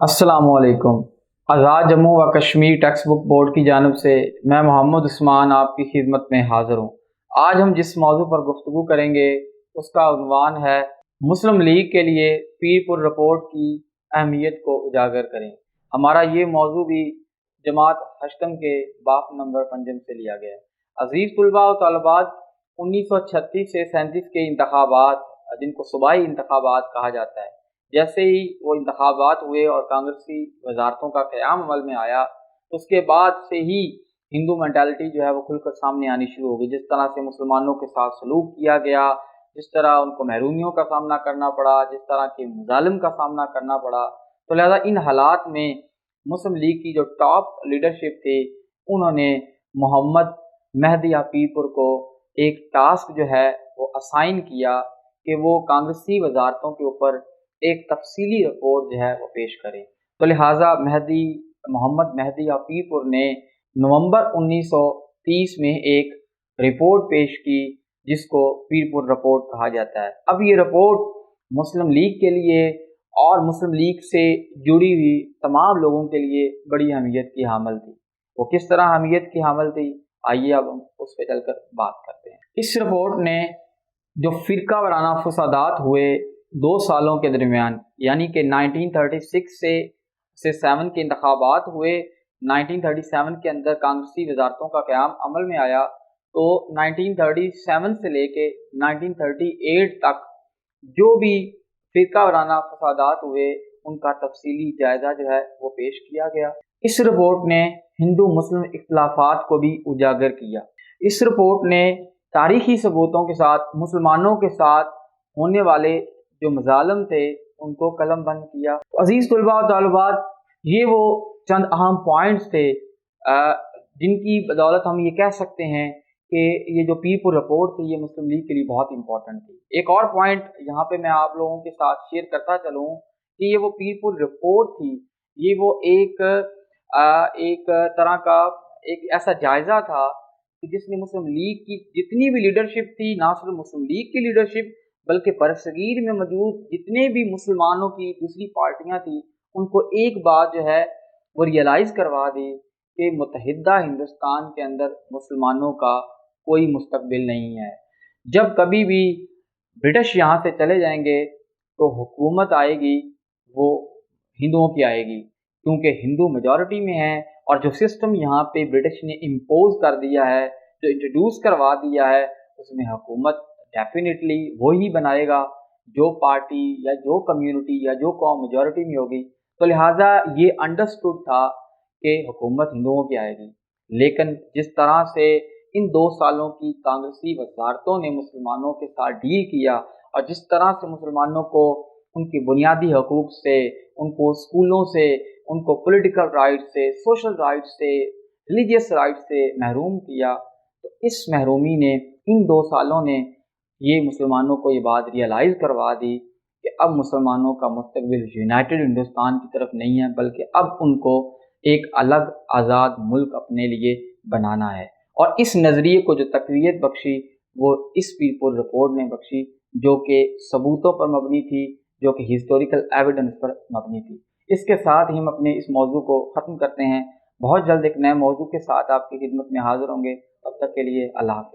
अस्सलामुअलैकुम। आज़ाद जम्मू व Kashmir text book board की जानब से मैं मोहम्मद उस्मान आपकी खिदमत में हाज़िर हूँ। आज हम जिस मौजू पर गुफ्तगू करेंगे उसका उन्वान है मुस्लिम लीग के लिए पीरपुर रिपोर्ट की अहमियत को उजागर करें। हमारा ये मौजू भी जमात हश्तम के बाप नंबर पंजम से लिया गया है। अजीज़ तलबा व तलबात, 1936 से 37 के इंतखाबात, जिनको सूबाई इंतखाबात कहा जाता है, जैसे ही वो इंतखाबात हुए और कांग्रेसी वजारतों का क़याम अमल में आया, उसके बाद से ही हिंदू मेंटालिटी जो है वो खुलकर सामने आनी शुरू हो गई। जिस तरह से मुसलमानों के साथ सलूक किया गया, जिस तरह उनको महरूमियों का सामना करना पड़ा, जिस तरह के मुजालिम का सामना करना पड़ा, तो लिहाजा इन हालात में मुस्लिम लीग की जो टॉप लीडरशिप थी, उन्होंने मोहम्मद मेहदी पीरपुर को एक टास्क जो है वो असाइन किया कि वो कांग्रेसी वजारतों के ऊपर एक तफसीली रिपोर्ट जो है वो पेश करें। तो लिहाजा मोहम्मद मेहदी पीरपुर ने नवंबर 1930 में एक रिपोर्ट पेश की, जिसको पीरपुर रिपोर्ट कहा जाता है। अब ये रिपोर्ट मुस्लिम लीग के लिए और मुस्लिम लीग से जुड़ी हुई तमाम लोगों के लिए बड़ी अहमियत की हामिल थी। वो किस तरह अहमियत की हामिल थी, आइए अब हम उस पर चलकर बात करते हैं। इस रिपोर्ट ने जो फ़िरका वाराना फसादात हुए 2 सालों के दरमियान, यानी कि 1936 से 7 के इंतखाबात हुए, 1937 के अंदर कांग्रेसी वजारतों का क़याम अमल में आया, तो 1937 से लेके 1938 तक जो भी फ़िरका वाराना फसादात हुए उनका तफसीली जायज़ा जो है वो पेश किया गया। इस रिपोर्ट ने हिंदू मुस्लिम इख्तिलाफ़ात को भी उजागर किया। इस रिपोर्ट ने तारीख़ी सबूतों के साथ मुसलमानों के साथ होने वाले जो मज़ालिम थे उनको कलम बंद किया। तो अज़ीज़ तलबा व तालिबात, ये वो चंद अहम पॉइंट्स थे जिनकी बदौलत हम ये कह सकते हैं कि ये जो पीरपुर रिपोर्ट थी ये मुस्लिम लीग के लिए बहुत इंपॉर्टेंट थी। एक और पॉइंट यहाँ पे मैं आप लोगों के साथ शेयर करता चलूँ कि ये वो पीरपुर रिपोर्ट थी, ये वो एक तरह का एक ऐसा जायज़ा था कि जिसने मुस्लिम लीग की जितनी भी लीडरशिप थी, ना सिर्फ मुस्लिम लीग की लीडरशिप बल्कि बरसगीर में मौजूद जितने भी मुसलमानों की दूसरी पार्टियां थी, उनको एक बात जो है वो रियलाइज़ करवा दी कि मुत्तहिदा हिंदुस्तान के अंदर मुसलमानों का कोई मुस्तकबिल नहीं है। जब कभी भी ब्रिटिश यहाँ से चले जाएंगे तो हुकूमत आएगी वो हिंदुओं की आएगी, क्योंकि हिंदू मेजॉरिटी में है और जो सिस्टम यहाँ पे ब्रिटिश ने इम्पोज कर दिया है, जो इंट्रोड्यूस करवा दिया है, उसमें हुकूमत डेफिनेटली वही बनाएगा जो पार्टी या जो कम्युनिटी या जो कौम मेजॉरिटी में होगी। तो लिहाजा ये अंडरस्टूड था कि हुकूमत हिंदुओं की आएगी। लेकिन जिस तरह से इन 2 सालों की कांग्रेसी वजारतों ने मुसलमानों के साथ डील किया और जिस तरह से मुसलमानों को उनके बुनियादी हकूक़ से, उनको स्कूलों से, उनको पॉलिटिकल राइट से, सोशल राइट से, रिलीजियस राइट से महरूम किया, तो इस महरूमी ने इन 2 सालों ने ये मुसलमानों को ये बात रियलाइज़ करवा दी कि अब मुसलमानों का मुस्तकबिल यूनाइटेड हिंदुस्तान की तरफ नहीं है, बल्कि अब उनको एक अलग आज़ाद मुल्क अपने लिए बनाना है। और इस नज़रिए को जो तक़वियत बख्शी वो इस पीरपुर रिपोर्ट ने बख्शी, जो कि सबूतों पर मबनी थी, जो कि हिस्टोरिकल एविडेंस पर मबनी थी। इसके साथ ही हम अपने इस मौजू को ख़त्म करते हैं। बहुत जल्द एक नए मौजू के साथ आपकी खिदमत में हाज़िर होंगे। तब तक के लिए अल्लाह हाफ़िज़।